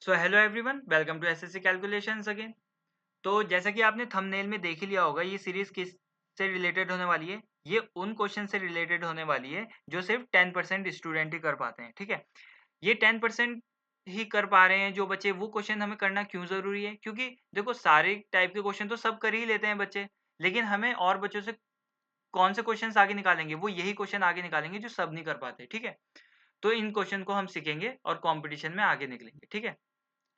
So hello everyone, welcome to SSC calculations again. तो जैसा कि आपने थंबनेल में देख ही लिया होगा, ये सीरीज किस से रिलेटेड होने वाली है। ये उन क्वेश्चन से रिलेटेड होने वाली है जो सिर्फ 10% स्टूडेंट ही कर पाते हैं। ठीक है, ये 10% ही कर पा रहे हैं जो बच्चे, वो क्वेश्चन हमें करना क्यों जरूरी है? क्योंकि देखो, सारे टाइप के क्वेश्चन तो सब कर ही लेते हैं बच्चे, लेकिन हमें और बच्चों से कौन से क्वेश्चन आगे निकालेंगे? वो यही क्वेश्चन आगे निकालेंगे जो सब नहीं कर पाते। ठीक है, तो इन क्वेश्चन को हम सीखेंगे और कॉम्पिटिशन में आगे निकलेंगे। ठीक है,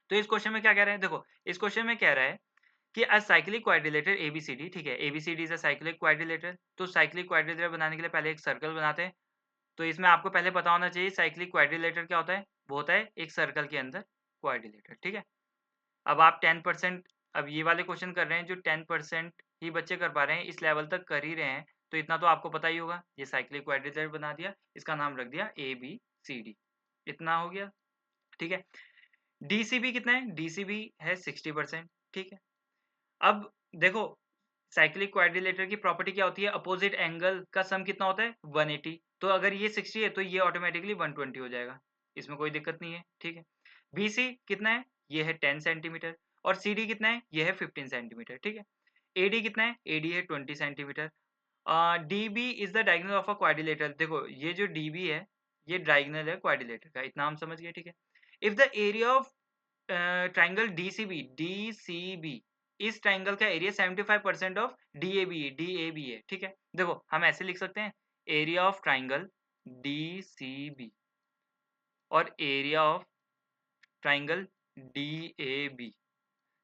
तो इस क्वेश्चन में क्या कह रहे हैं? देखो, इस क्वेश्चन में कह रहा है कि अ साइक्लिक क्वाड्रिलेटर एबीसीडी। ठीक है, ABCD is a cyclic quadrilateral. तो साइक्लिक क्वाड्रिलेटर बनाने के लिए पहले एक सर्कल बनाते हैं। तो इसमें आपको पहले पता होना चाहिए साइक्लिक क्वाड्रिलेटर क्या होता है। वो होता है एक सर्कल के अंदर क्वाड्रिलेटर। ठीक है, अब आप 10%, अब ये वाले क्वेश्चन कर रहे हैं जो 10% ही बच्चे कर पा रहे हैं, इस लेवल तक कर ही रहे हैं, तो इतना तो आपको पता ही होगा। ये साइक्लिक क्वाड्रिलेटर बना दिया, इसका नाम रख दिया ए बी सी डी। इतना हो गया। ठीक है, डीसीबी कितना है? डीसीबी है 60%। ठीक है, अब देखो, साइक्लिक क्वाड्रिलेटर की प्रॉपर्टी क्या होती है? अपोजिट एंगल का सम कितना होता है? 180। तो अगर ये 60 है तो ये ऑटोमेटिकली 120 हो जाएगा, इसमें कोई दिक्कत नहीं है। ठीक है, बीसी कितना है? ये है 10 सेंटीमीटर। और सीडी कितना है? ये है 15 सेंटीमीटर। ठीक है, एडी कितना है? एडी है 20 centimetre. DB is the diagonal of a quadrilateral. देखो, ये जो डीबी है, ये डायगोनल है क्वाड्रिलेटर का, इतना हम समझ गए। ठीक है, if the area of triangle DCB, DCB इस ट्राइंगल का एरिया 75% ऑफ डीएबी है, डीएबी है। ठीक है, देखो हम ऐसे लिख सकते हैं, एरिया ऑफ ट्राइंगल डीसीबी और एरिया ऑफ ट्राइंगल डीएबी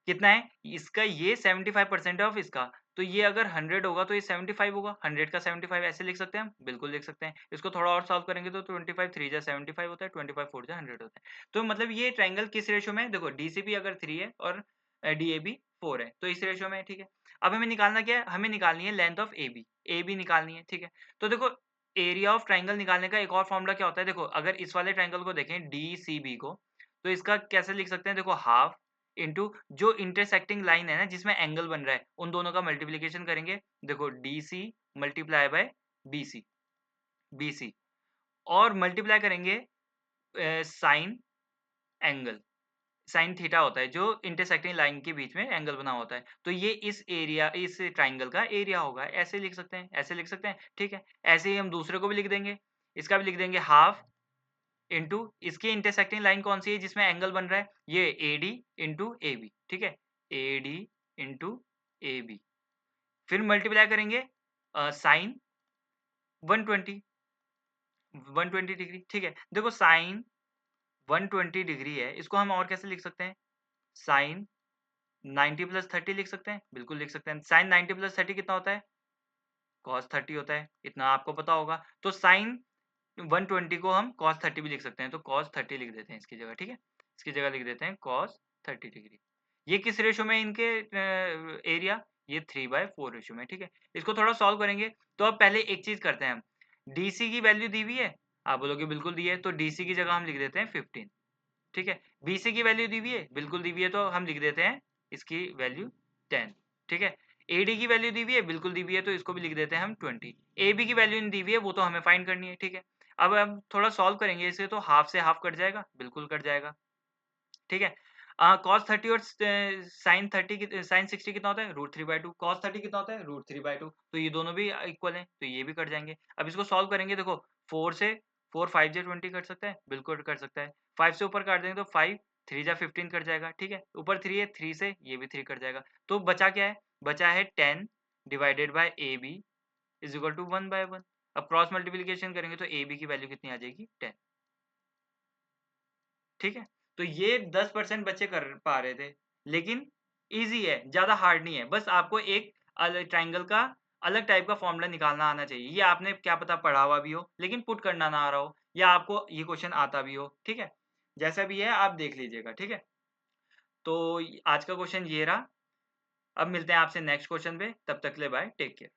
कितना है? इसका ये 75% ऑफ इसका, तो ये अगर 100 होगा तो ये 75 होगा। 100 का 75 ऐसे लिख सकते हैं हम, बिल्कुल लिख सकते हैं। इसको थोड़ा और सॉल्व करेंगे तो 25 3 जा 75 होता है, 25 4 जा 100 होता है। तो मतलब ये ट्रायंगल किस रेशियो में है? देखो, डीसीबी अगर 3 है और डीएबी 4 है, तो इस रेशियो में है। ठीक है, अब हमें निकालना क्या है? हमें निकालनी है लेंथ ऑफ एबी, एबी निकालनी है। ठीक है, तो देखो, एरिया ऑफ ट्रायंगल निकालने का एक और फॉर्मूला क्या होता है? देखो, अगर इस वाले ट्रायंगल को देखें डीसीबी को, तो इसका कैसे लिख सकते हैं? देखो, हाफ इंटू जो इंटरसेक्टिंग लाइन है ना, जिसमें एंगल बन रहा है, उन दोनों का मल्टीप्लिकेशन करेंगे। देखो, DC multiply by BC, BC और मल्टीप्लाई करेंगे साइन एंगल, साइन थीटा होता है जो इंटरसेक्टिंग लाइन के बीच में एंगल बना होता है। तो ये इस एरिया, इस ट्राइंगल का एरिया होगा। ऐसे लिख सकते हैं, ऐसे लिख सकते हैं। ठीक है, ऐसे ही हम दूसरे को भी लिख देंगे, इसका भी लिख देंगे हाफ इंटू इसकी इंटरसेक्टिंग लाइन कौन सी है जिसमें एंगल बन रहा है? ये एडी इंटू ए बी। ठीक है, एडी इंटू ए बी, फिर मल्टीप्लाई करेंगे साइन 120, 120 डिग्री। ठीक है, देखो साइन 120 डिग्री है, इसको हम और कैसे लिख सकते हैं? साइन 90 प्लस 30 लिख सकते हैं, बिल्कुल लिख सकते हैं। साइन 90 प्लस 30 कितना होता है? कॉस 30 होता है, इतना आपको पता होगा। तो साइन 120 को हम cos 30 भी लिख सकते हैं, तो cos 30 लिख देते हैं इसकी जगह। ठीक है, इसकी जगह लिख देते हैं cos 30 डिग्री। ये किस रेशियो में इनके एरिया? ये 3/4 रेशियो में। ठीक है, इसको थोड़ा सॉल्व करेंगे। तो अब पहले एक चीज करते हैं हम, डीसी की वैल्यू दी हुई है, आप बोलोगे बिल्कुल दी है, तो डीसी की जगह हम लिख देते हैं 15। ठीक है, बीसी की वैल्यू दी हुई है, बिल्कुल दी हुई है, तो हम लिख देते हैं इसकी वैल्यू 10। ठीक है, एडी की वैल्यू दी हुई है, बिल्कुल दी हुई है, तो इसको भी लिख देते हैं हम 20। एबी की वैल्यू नहीं दी हुई है, वो तो हमें फाइंड करनी है। ठीक है, अब हम थोड़ा सॉल्व करेंगे इसे, तो हाफ से हाफ कट जाएगा, बिल्कुल कट जाएगा। ठीक है, कॉस 30 और साइन 30 साइन 60 कितना होता है? √3/2। कॉस 30 कितना होता है? √3/2। तो ये दोनों भी इक्वल हैं, तो ये भी कट जाएंगे। अब इसको सॉल्व करेंगे, देखो 4 से 4 5 जा 20 कट सकता है, बिल्कुल कट सकता है। 5 से ऊपर काट देंगे तो 5 3 जा 15 कट जाएगा। ठीक है, ऊपर 3 है, 3 से ये भी 3 कट जाएगा। तो बचा क्या है? बचा है 10 divided by A B is equal to 1/1। अब क्रॉस मल्टीप्लीकेशन करेंगे तो ए बी की वैल्यू कितनी आ जाएगी? 10। ठीक है, तो ये 10% बच्चे कर पा रहे थे, लेकिन ईज़ी है, ज़्यादा हार्ड नहीं है। बस आपको एक ट्रायंगल का अलग टाइप का फ़ॉर्मूला निकालना आना चाहिए। ये आपने क्या पता पढ़ा हुआ भी हो, लेकिन पुट करना ना आ रहा हो, या आपको ये क्वेश्चन आता भी हो। ठीक है, जैसा भी है आप देख लीजिएगा। ठीक है, तो आज का क्वेश्चन ये रहा। अब मिलते हैं आपसे नेक्स्ट क्वेश्चन पे, तब तक के लिए बाय, टेक केयर।